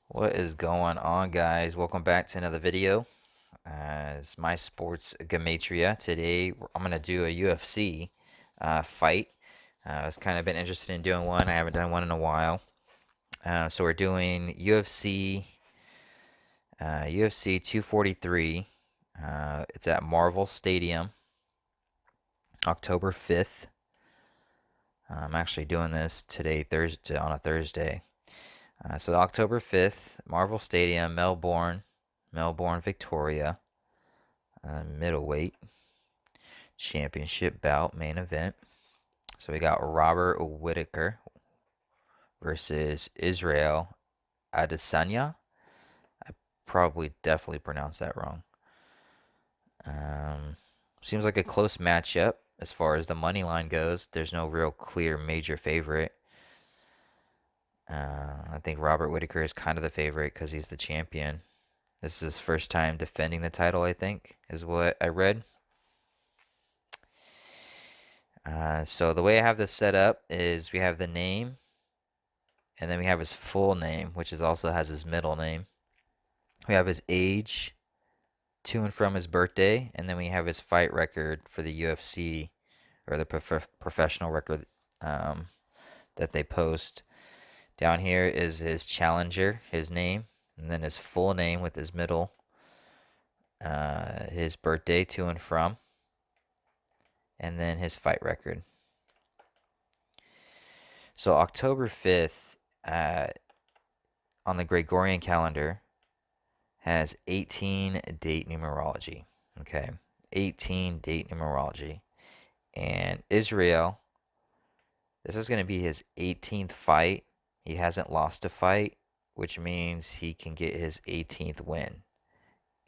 What is going on, guys? Welcome back to another video. It's my sports Gematria. Today I'm gonna do a UFC fight. I've kind of been interested in doing one. I haven't done one in a while. So we're doing UFC 243. It's at Marvel Stadium, October 5th. I'm actually doing this today, Thursday, on a Thursday. So October 5th, Marvel Stadium, Melbourne, Victoria. Middleweight championship bout main event. So we got Robert Whittaker versus Israel Adesanya. I probably definitely pronounced that wrong. Um, Seems like a close matchup as far as the money line goes. There's no real clear major favorite. I think Robert Whittaker is kind of the favorite because he's the champion. This is his first time defending the title, I think, is what I read. So the way I have this set up is we have the name, and then we have his full name, which is also has his middle name. We have his age to and from his birthday, and then we have his fight record for the UFC or the professional record that they post. Down here is his challenger, his name, and then his full name with his middle, his birthday to and from, and then his fight record. So October 5th, on the Gregorian calendar, has 18 date numerology. Okay, 18 date numerology. And Israel, this is going to be his 18th fight. He hasn't lost a fight, which means he can get his 18th win.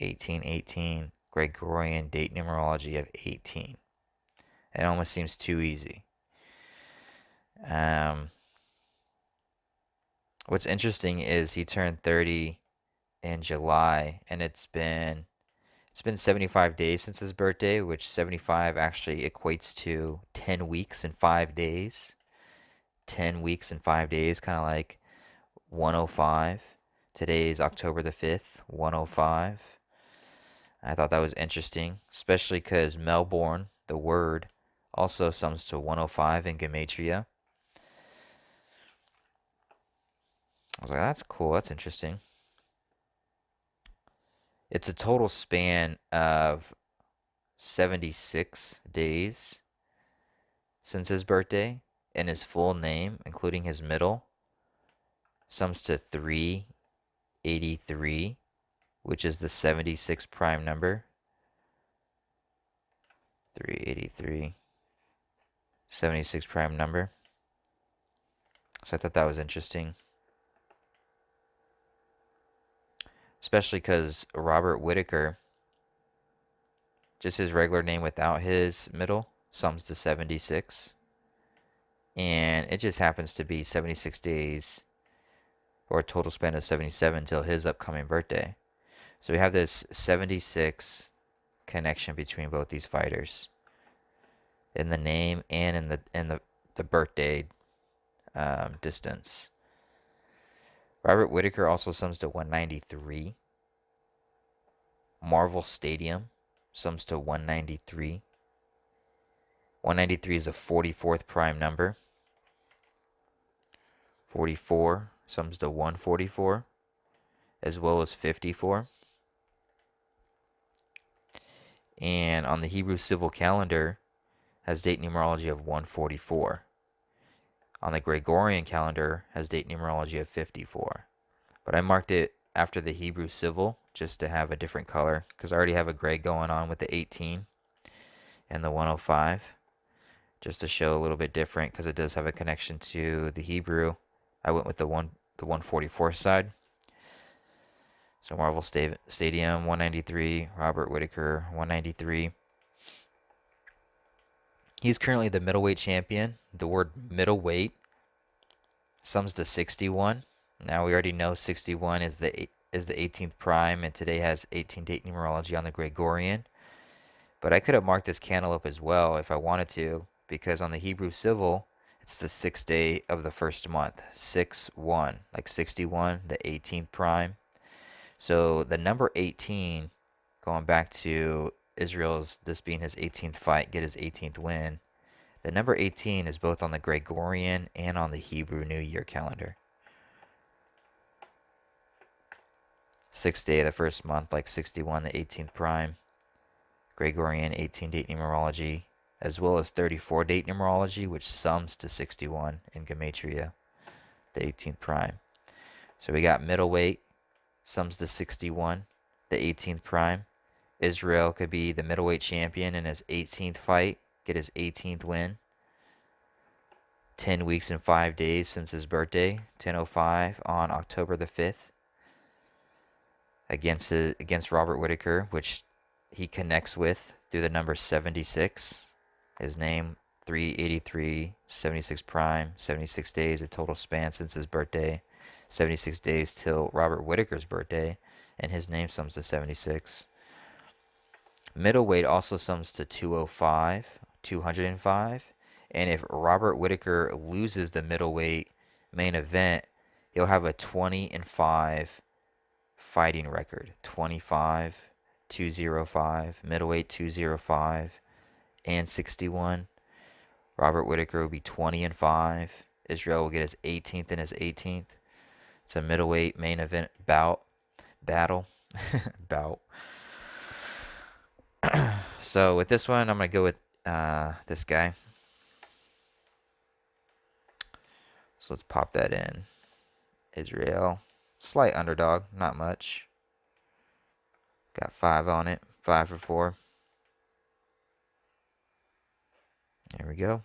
1818, Gregorian date numerology of 18. It almost seems too easy. What's interesting is he turned 30 in July, and it's been 75 days since his birthday, which 75 actually equates to 10 weeks and 5 days. 10 weeks and 5 days, kind of like 105. Today is October the 5th, 105. I thought that was interesting, especially because Melbourne, the word, also sums to 105 in Gematria. I was like, that's cool, that's interesting. It's a total span of 76 days since his birthday, and his full name, including his middle, sums to 383, which is the 76 prime number. 383, 76 prime number. So I thought that was interesting. Especially because Robert Whittaker, just his regular name without his middle, sums to 76. And it just happens to be 76 days, or a total span of 77 till his upcoming birthday. So we have this 76 connection between both these fighters in the name and in the birthday distance. Robert Whittaker also sums to 193. Marvel Stadium sums to 193. 193 is a 44th prime number. 44 sums to 144, as well as 54. And on the Hebrew civil calendar, has date numerology of 144. On the Gregorian calendar, has date numerology of 54. But I marked it after the Hebrew civil just to have a different color because I already have a gray going on with the 18 and the 105, just to show a little bit different because it does have a connection to the Hebrew. I went with the 144 side. So Marvel Stadium 193, Robert Whittaker 193. He's currently the middleweight champion. The word middleweight sums to 61. Now we already know 61 is the 18th prime, and today has 18 date numerology on the Gregorian. But I could have marked this cantaloupe as well if I wanted to, because on the Hebrew civil, It's the 6th day of the first month. 6-1, like 61, the 18th prime. So the number 18, going back to Israel's, this being his 18th fight, get his 18th win. The number 18 is both on the Gregorian and on the Hebrew New Year calendar. 6th day of the first month, like 61, the 18th prime. Gregorian 18-date numerology, as well as 34-date numerology, which sums to 61 in Gematria, the 18th prime. So we got middleweight, sums to 61, the 18th prime. Israel could be the middleweight champion in his 18th fight, get his 18th win. 10 weeks and 5 days since his birthday, 10:05 on October the 5th, against Robert Whittaker, which he connects with through the number 76. His name 383, 76 prime, 76 days, a total span since his birthday, 76 days till Robert Whittaker's birthday, and his name sums to 76. Middleweight also sums to 205, 205, and if Robert Whittaker loses the middleweight main event, he'll have a 20-5 fighting record. 25, 205, middleweight 205, and 61. Robert Whittaker will be 20-5. Israel will get his 18th and his 18th. It's a middleweight main event battle. So with this one, I'm gonna go with this guy. So let's pop that in. Israel, slight underdog, not much. Got 5 on it, 5 for 4. There we go.